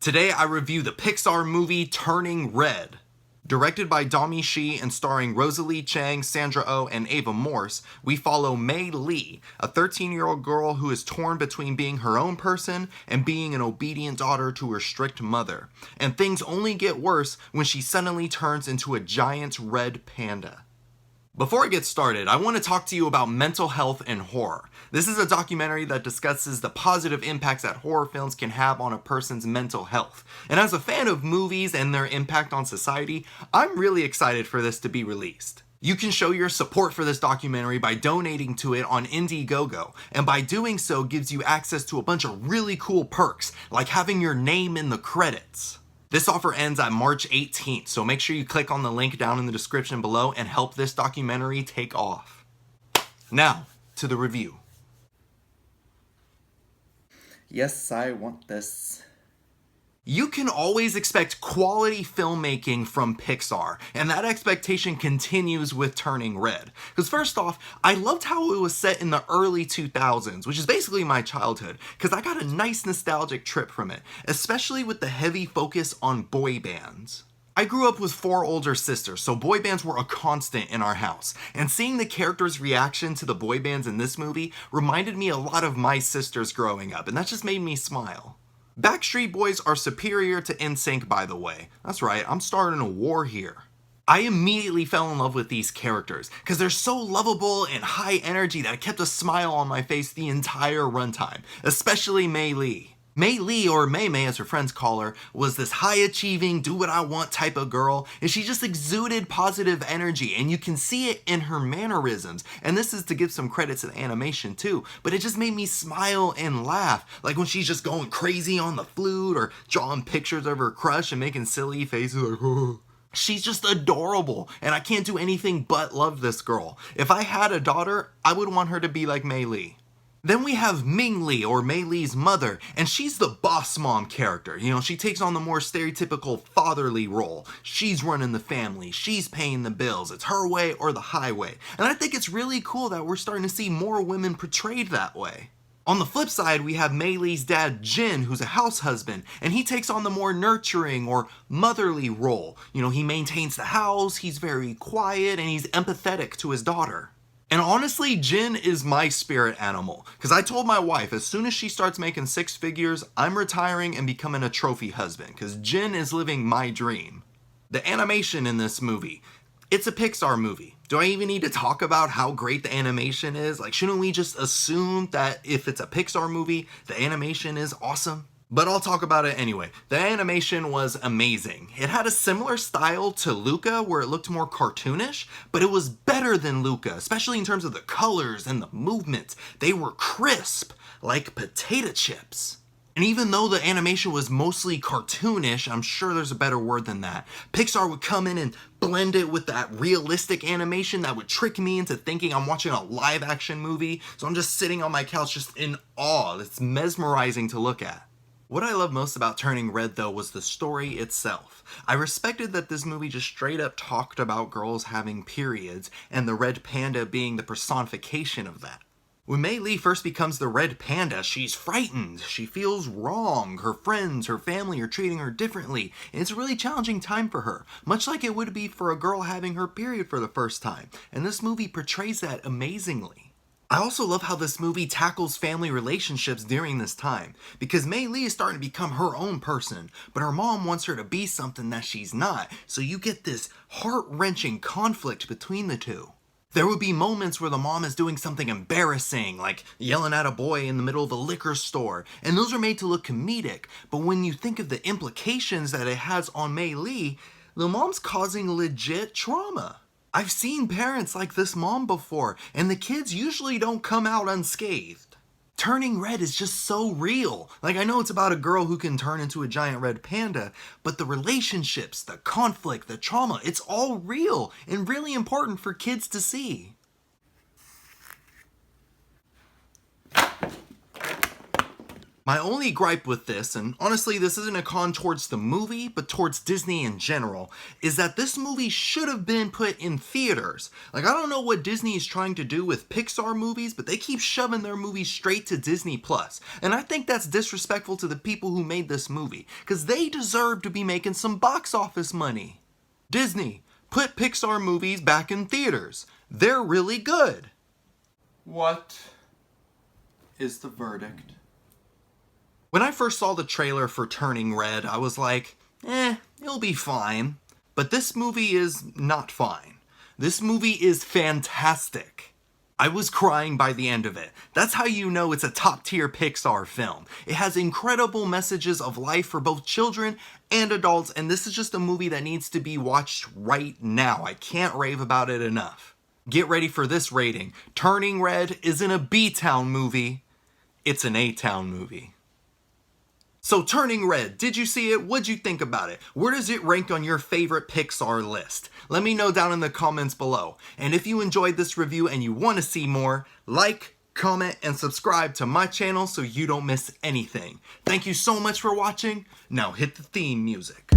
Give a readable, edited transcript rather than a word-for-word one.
Today I review the Pixar movie Turning Red. Directed by Domee Shi and starring Rosalie Chang, Sandra Oh, and Ava Morse, we follow Mei Lee, a 13-year-old girl who is torn between being her own person and being an obedient daughter to her strict mother. And things only get worse when she suddenly turns into a giant red panda. Before I get started, I want to talk to you about mental health and horror. This is a documentary that discusses the positive impacts that horror films can have on a person's mental health. And as a fan of movies and their impact on society, I'm really excited for this to be released. You can show your support for this documentary by donating to it on Indiegogo, and by doing so gives you access to a bunch of really cool perks, like having your name in the credits. This offer ends at March 18th, so make sure you click on the link down in the description below and help this documentary take off. Now, to the review. Yes, I want this. You can always expect quality filmmaking from Pixar, and that expectation continues with Turning Red. Because first off, I loved how it was set in the early 2000s, which is basically my childhood, because I got a nice nostalgic trip from it, especially with the heavy focus on boy bands. I grew up with 4 older sisters, so boy bands were a constant in our house, and seeing the characters' reaction to the boy bands in this movie reminded me a lot of my sisters growing up, and that just made me smile. Backstreet Boys are superior to NSYNC, by the way. That's right, I'm starting a war here. I immediately fell in love with these characters, because they're so lovable and high energy that it kept a smile on my face the entire runtime, especially Mei Lee. Mei Lee, or Mei Mei as her friends call her, was this high-achieving, do-what-I-want type of girl, and she just exuded positive energy, and you can see it in her mannerisms. And this is to give some credit to the animation too, but it just made me smile and laugh, like when she's just going crazy on the flute, or drawing pictures of her crush and making silly faces like, oh. She's just adorable, and I can't do anything but love this girl. If I had a daughter, I would want her to be like Mei Lee. Then we have Ming Lee, or Mei Lee's mother, and she's the boss mom character. You know, she takes on the more stereotypical fatherly role. She's running the family, she's paying the bills, it's her way or the highway. And I think it's really cool that we're starting to see more women portrayed that way. On the flip side, we have Mei Lee's dad, Jin, who's a house husband, and he takes on the more nurturing or motherly role. You know, he maintains the house, he's very quiet, and he's empathetic to his daughter. And honestly, Jin is my spirit animal, because I told my wife as soon as she starts making 6 figures, I'm retiring and becoming a trophy husband, because Jin is living my dream. The animation in this movie, it's a Pixar movie. Do I even need to talk about how great the animation is? Like, shouldn't we just assume that if it's a Pixar movie, the animation is awesome? But I'll talk about it anyway. The animation was amazing. It had a similar style to Luca, where it looked more cartoonish, but it was better than Luca, especially in terms of the colors and the movements. They were crisp, like potato chips. And even though the animation was mostly cartoonish, I'm sure there's a better word than that, Pixar would come in and blend it with that realistic animation that would trick me into thinking I'm watching a live action movie. So I'm just sitting on my couch just in awe. It's mesmerizing to look at. What I love most about Turning Red, though, was the story itself. I respected that this movie just straight up talked about girls having periods, and the red panda being the personification of that. When Mei Lee first becomes the red panda, she's frightened, she feels wrong, her friends, her family are treating her differently, and it's a really challenging time for her, much like it would be for a girl having her period for the first time, and this movie portrays that amazingly. I also love how this movie tackles family relationships during this time, because Mei Lee is starting to become her own person, but her mom wants her to be something that she's not, so you get this heart-wrenching conflict between the two. There would be moments where the mom is doing something embarrassing, like yelling at a boy in the middle of a liquor store, and those are made to look comedic, but when you think of the implications that it has on Mei Lee, the mom's causing legit trauma. I've seen parents like this mom before, and the kids usually don't come out unscathed. Turning Red is just so real. Like, I know it's about a girl who can turn into a giant red panda, but the relationships, the conflict, the trauma, it's all real and really important for kids to see. My only gripe with this, and honestly this isn't a con towards the movie, but towards Disney in general, is that this movie should have been put in theaters. Like, I don't know what Disney is trying to do with Pixar movies, but they keep shoving their movies straight to Disney Plus. And I think that's disrespectful to the people who made this movie, because they deserve to be making some box office money. Disney, put Pixar movies back in theaters. They're really good. What is the verdict? When I first saw the trailer for Turning Red, I was like, it'll be fine. But this movie is not fine. This movie is fantastic. I was crying by the end of it. That's how you know it's a top-tier Pixar film. It has incredible messages of life for both children and adults, and this is just a movie that needs to be watched right now. I can't rave about it enough. Get ready for this rating. Turning Red isn't a B-Town movie, it's an A-Town movie. So Turning Red, did you see it? What'd you think about it? Where does it rank on your favorite Pixar list? Let me know down in the comments below. And if you enjoyed this review and you want to see more, like, comment, and subscribe to my channel so you don't miss anything. Thank you so much for watching. Now hit the theme music.